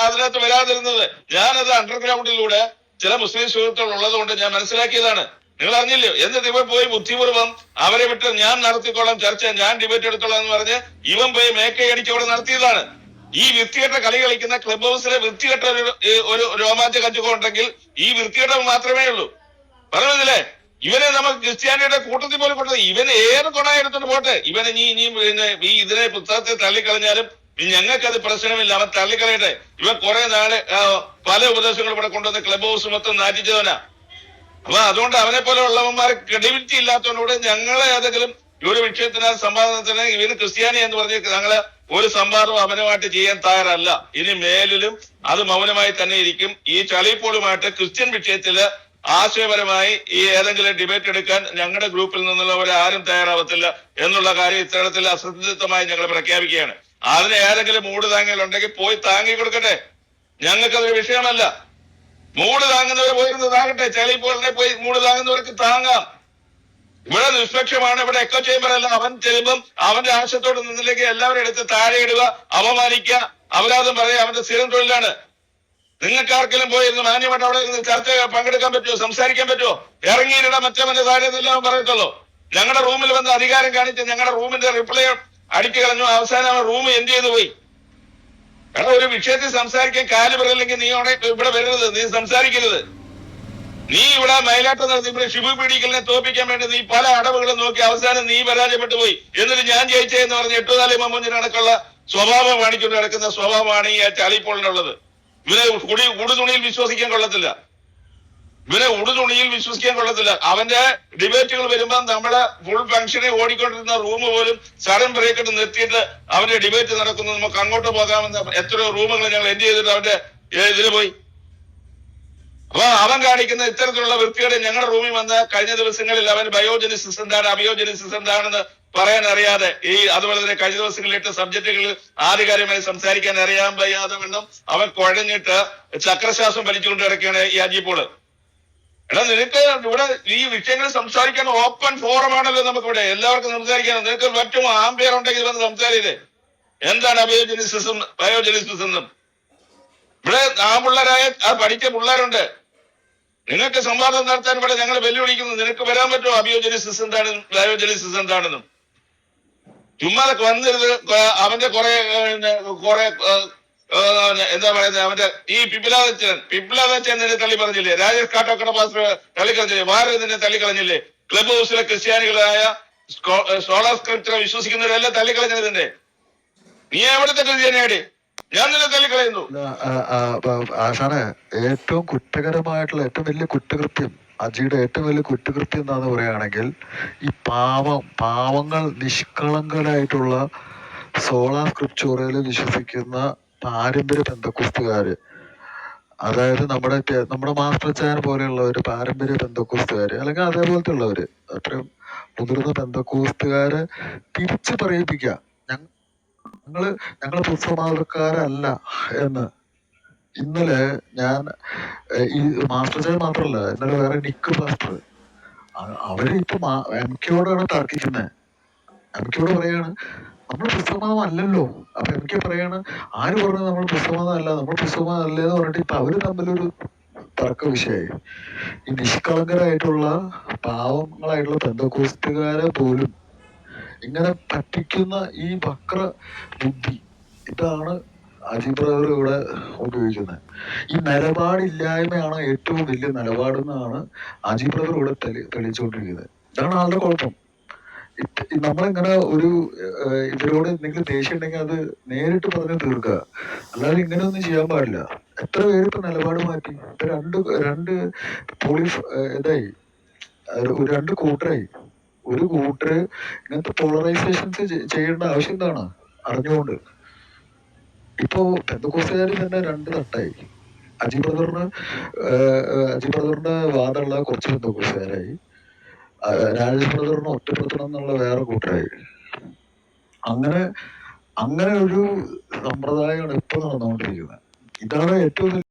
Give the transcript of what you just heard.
അതിനകത്ത് വരാതിരുന്നത്? ഞാനത് അണ്ടർഗ്രൗണ്ടിലൂടെ ചില മുസ്ലിം സുഹൃത്തുക്കൾ ഉള്ളതുകൊണ്ട് ഞാൻ മനസ്സിലാക്കിയതാണ്. നിങ്ങൾ അറിഞ്ഞില്ലയോ? എന്നിട്ട് ഇവൻ പോയി ബുദ്ധിപൂർവ്വം അവരെ വിട്ട് ഞാൻ നടത്തിക്കോളാം ചർച്ച, ഞാൻ ഡിബേറ്റ് എടുത്തോളാം എന്ന് പറഞ്ഞ് ഇവൻ പോയി മേക്കയടിച്ച് അവിടെ നടത്തിയതാണ്. ഈ വൃത്തികെട്ട കളി കളിക്കുന്ന ക്ലബ് ഹൗസിലെ വൃത്തികെട്ട ഒരു രോമാഞ്ച കഞ്ചുകം ഉണ്ടെങ്കിൽ ഈ വൃത്തികെട്ടം മാത്രമേ ഉള്ളൂ. പറഞ്ഞില്ലേ? ഇവനെ നമുക്ക് ക്രിസ്ത്യാനിയുടെ കൂട്ടത്തിൽ പോലും കൊണ്ടത്. ഇവന് ഏത് കൊണായെടുത്തോണ്ട് പോട്ടെ. ഇവന് ഇനിയും ഈ ഇതിനെ പുസ്തകത്തെ തള്ളിക്കളഞ്ഞാലും ഞങ്ങൾക്കത് പ്രശ്നമില്ല. അവൻ തള്ളിക്കളയട്ടെ. ഇവൻ കുറെ നാള് പല ഉപദേശങ്ങളും ഇവിടെ കൊണ്ടുവന്ന് ക്ലബ് ഹൗസ് മൊത്തം നാറ്റിച്ചവനാ. അപ്പൊ അതുകൊണ്ട് അവനെ പോലെ ഉള്ളവന്മാരെ ക്രെഡിബിലിറ്റി ഇല്ലാത്തതുകൊണ്ട് ഞങ്ങളെ ഏതെങ്കിലും ഒരു വിഷയത്തിന് സംവാദത്തിന് ഇവന് ക്രിസ്ത്യാനി എന്ന് പറഞ്ഞ് ഞങ്ങള് ഒരു സംവാദവും അവനുമായിട്ട് ചെയ്യാൻ തയ്യാറല്ല. ഇനി മേലിലും അത് മൗനമായി തന്നെ ഇരിക്കും. ഈ ചളിപ്പോളുമായിട്ട് ക്രിസ്ത്യൻ വിഷയത്തില് ആശയപരമായി ഈ ഏതെങ്കിലും ഡിബേറ്റ് എടുക്കാൻ ഞങ്ങളുടെ ഗ്രൂപ്പിൽ നിന്നുള്ളവരെ ആരും തയ്യാറാവത്തില്ല എന്നുള്ള കാര്യം ഇത്തരത്തിൽ അശ്രദ്ധിതമായി ഞങ്ങൾ പ്രഖ്യാപിക്കുകയാണ്. അതിന് ഏതെങ്കിലും മൂട് താങ്ങലുണ്ടെങ്കിൽ പോയി താങ്ങി കൊടുക്കട്ടെ. ഞങ്ങൾക്കതൊരു വിഷയമല്ല. മൂട് താങ്ങുന്നവർ പോയിരുന്നു താങ്ങട്ടെ. ചളിപ്പോളിനെ പോയി മൂട് താങ്ങുന്നവർക്ക് താങ്ങാം. ഇവിടെ നിഷ്പക്ഷമാണ്. ഇവിടെ എക്കോ ചേംബർ അല്ല. അവൻ ചെല്ലുമ്പം അവന്റെ ആശയത്തോട് നിന്നിലേക്ക് എല്ലാവരും എടുത്ത് താഴെ ഇടുക, അപമാനിക്കുക, അപരാധം പറയുക അവന്റെ സ്ഥിരം തൊഴിലാണ്. നിങ്ങൾക്ക് ആർക്കെങ്കിലും പോയിരുന്നു മാന്യമായിട്ട് അവിടെ ചർച്ച പങ്കെടുക്കാൻ പറ്റുമോ? സംസാരിക്കാൻ പറ്റുമോ? ഇറങ്ങിയിടാൻ മറ്റവന്റെ താഴെ എല്ലാം പറയത്തുള്ളൂ. ഞങ്ങളുടെ റൂമിൽ വന്ന് അധികാരം കാണിച്ച് ഞങ്ങളുടെ റൂമിന്റെ റിപ്ലൈ അടിച്ചു കളഞ്ഞു. അവസാനം അവൻ റൂം എൻഡ് ചെയ്തു പോയി. എടാ, ഒരു വിഷയത്തിൽ സംസാരിക്കാൻ കാല് പറയില്ലെങ്കിൽ നീ ഇവിടെ വരരുത്, നീ സംസാരിക്കരുത്. നീ ഇവിടെ മയിലാട്ടം നടത്തി ഇവിടെ ഷിബു പീഡിക്കലിനെ തോപ്പിക്കാൻ വേണ്ടി നീ പല അടവുകളും നോക്കി അവസാനം നീ പരാജയപ്പെട്ടു പോയി. എന്നിട്ട് ഞാൻ ജയിച്ചെന്ന് പറഞ്ഞ് 8 മമ്മൂഞ്ഞിന് കണക്കുള്ള സ്വഭാവം കാണിച്ചുകൊണ്ട് നടക്കുന്ന സ്വഭാവമാണ് ഈ ചളിപ്പോളിനുള്ളത്. ഇവനെ ഉടുതുണിയിൽ വിശ്വസിക്കാൻ കൊള്ളത്തില്ല. അവന്റെ ഡിബേറ്റുകൾ വരുമ്പോ നമ്മളെ ഫുൾ ഫംഗ്ഷനെ ഓടിക്കൊണ്ടിരുന്ന റൂം പോലും സഡൻ ബ്രേക്ക് ഇട്ട് നിർത്തിയിട്ട് അവന്റെ ഡിബേറ്റ് നടക്കുന്നു. നമുക്ക് അങ്ങോട്ട് പോകാമെന്ന് എത്രയോ റൂമുകൾ ഞങ്ങൾ എൻഡ് ചെയ്തിട്ട് അവന്റെ ഇതിന് പോയി. അപ്പൊ അവൻ കാണിക്കുന്ന ഇത്തരത്തിലുള്ള വൃത്തികേട് ഞങ്ങളുടെ റൂമിൽ വന്ന് കഴിഞ്ഞ ദിവസങ്ങളിൽ അവൻ ബയോജനിസിസ് എന്താണ് അബയോജനിസിസ് എന്താണെന്ന് പറയാൻ അറിയാതെ അതുപോലെ തന്നെ കഴിഞ്ഞ ദിവസങ്ങളിലിട്ട് സബ്ജക്റ്റുകളിൽ ആധികാരികമായി സംസാരിക്കാൻ അറിയാൻ വയ്യാതെ വേണം അവൻ കുഴഞ്ഞിട്ട് ചക്രശ്വാസം വലിച്ചുകൊണ്ട് കിടക്കുകയാണ് ഈ അജിപ്പോള്. എടാ, നിനക്ക് ഇവിടെ ഈ വിഷയങ്ങൾ സംസാരിക്കാൻ ഓപ്പൺ ഫോറമാണല്ലോ. നമുക്കിവിടെ എല്ലാവർക്കും സംസാരിക്കണം. നിനക്ക് മറ്റും ആംബിയർ ഉണ്ടെങ്കിൽ വന്ന് സംസാരിച്ചേ. എന്താണ് അബയോജനിസിസും ബയോജനിസിസും എന്നും ഇവിടെ പിള്ളേരായ പഠിച്ച പിള്ളേരുണ്ട്. നിങ്ങൾക്ക് സംവാദം നടത്താൻ ഇവിടെ ഞങ്ങൾ വെല്ലുവിളിക്കുന്നു. നിനക്ക് വരാൻ പറ്റുമോ അബയോജനിസിസ് എന്താണെന്നും ബയോജനിസിസ് എന്താണെന്നും? ചുമ്മാ വന്നിരുത്. അവന്റെ കുറെ എന്താ പറയുന്നത്, അവന്റെ ഈ പിപ്പിലാദച്ചൻ നിന്നെ തള്ളി പറഞ്ഞില്ലേ? രാജേഷ് കാട്ടോക്കട പാസ്റ്റർ തള്ളിക്കളഞ്ഞില്ലേ? വാര നിന്നെ തള്ളിക്കളഞ്ഞില്ലേ? ക്ലബ് ഹൗസിലെ ക്രിസ്ത്യാനികളായ സോളാ സ്ക്രിപ്റ്ററെ വിശ്വസിക്കുന്നവരെല്ലാം തള്ളിക്കളഞ്ഞതിന്റെ നീ എവിടുത്തെ ക്രിസ്ത്യാനിയാടി? ഞാൻ നിന്നെ തള്ളിക്കളയുന്നു. ആശാനെ, ഏറ്റവും കുറ്റകരമായിട്ടുള്ള ഏറ്റവും വലിയ കുറ്റകൃത്യം, അജിയുടെ ഏറ്റവും വലിയ കുറ്റകൃത്യം എന്താന്ന് പറയുകയാണെങ്കിൽ ഈ പാവങ്ങൾ നിഷ്കളങ്കരായിട്ടുള്ള സോളാ സ്ക്രിപ്ചോറിൽ വിശ്വസിക്കുന്ന പാരമ്പര്യ പെന്തക്കോസ്തുകാര്, അതായത് നമ്മുടെ മാസ്റ്റർ ചാൻ പോലെയുള്ള ഒരു പാരമ്പര്യ പെന്തക്കോസ്തുകാര് അല്ലെങ്കിൽ അതേപോലത്തെ ഉള്ളവര്, അത്രയും മുതിർന്ന പെന്തക്കോസ്തുകാരെ തിരിച്ചു പറയിപ്പിക്കുക ഞങ്ങള് പുസ്തകമാതൃക്കാരല്ല എന്ന്. ഇന്നലെ ഞാൻ ഈ മാസ്റ്റർ ചാൻ മാത്രല്ല, ഇന്നലെ വേറെ നിക്ക് പാസ്റ്റർ, അവര് ഇപ്പൊ MKയോടാണ് തർക്കിക്കുന്നത്. MKയോട് പറയാണ് നമ്മൾ പുസ്തകമാതം അല്ലല്ലോ. അപ്പൊ MK പറയാണ് ആര് പറഞ്ഞു നമ്മൾ പുസ്തകമാതം അല്ല, നമ്മൾ പുസ്തകമാതം അല്ലേന്ന് പറഞ്ഞിട്ട് ഇപ്പൊ അവര് തമ്മിലൊരു തർക്ക വിഷയമായി. ഈ നിഷ്കളങ്കരായിട്ടുള്ള പാവങ്ങളായിട്ടുള്ള പെന്തക്കോസ്തുകാരെ പോലും ഇങ്ങനെ പറ്റിക്കുന്ന ഈ വക്ര ബുദ്ധി, ഇതാണ് അജി ബ്രദർ ഇവിടെ ഉപയോഗിക്കുന്നത്. ഈ നിലപാടില്ലായ്മയാണ് ഏറ്റവും വലിയ നിലപാടെന്നാണ് അജി ബ്രദർ ഇവിടെ തെളിയിച്ചുകൊണ്ടിരിക്കുന്നത്. ഇതാണ് ആളുടെ കുഴപ്പം. നമ്മളിങ്ങനെ ഇവരോട് എന്തെങ്കിലും ദേഷ്യം ഉണ്ടെങ്കിൽ അത് നേരിട്ട് പറഞ്ഞ് തീർക്കുക, അല്ലാതെ ഇങ്ങനെ ഒന്നും ചെയ്യാൻ പാടില്ല. എത്ര പേര് ഇപ്പൊ നിലപാട് മാറ്റി? ഇപ്പൊ രണ്ട് ഇതായി, രണ്ട് കൂട്ടരായി. ഒരു കൂട്ടര് ഇങ്ങനത്തെ പോളറൈസേഷൻസ് ചെയ്യേണ്ട ആവശ്യം എന്താണ് അറിഞ്ഞുകൊണ്ട്. ഇപ്പോ പെന്തക്കോസ്തുകാരിൽ തന്നെ രണ്ട് തട്ടായി. അജി ബ്രദറിന്റെ വാദമുള്ള കുറച്ച് പെന്തക്കോസ്തുകാരായി, രാജേഷ് ബ്രദറിനെ ഒറ്റപ്പെടുത്തണം എന്നുള്ള വേറെ കൂട്ടരായി. അങ്ങനെ ഒരു സമ്പ്രദായമാണ് ഇപ്പൊ നടന്നുകൊണ്ടിരിക്കുന്നത്. ഇതാണ് ഏറ്റവും വലിയ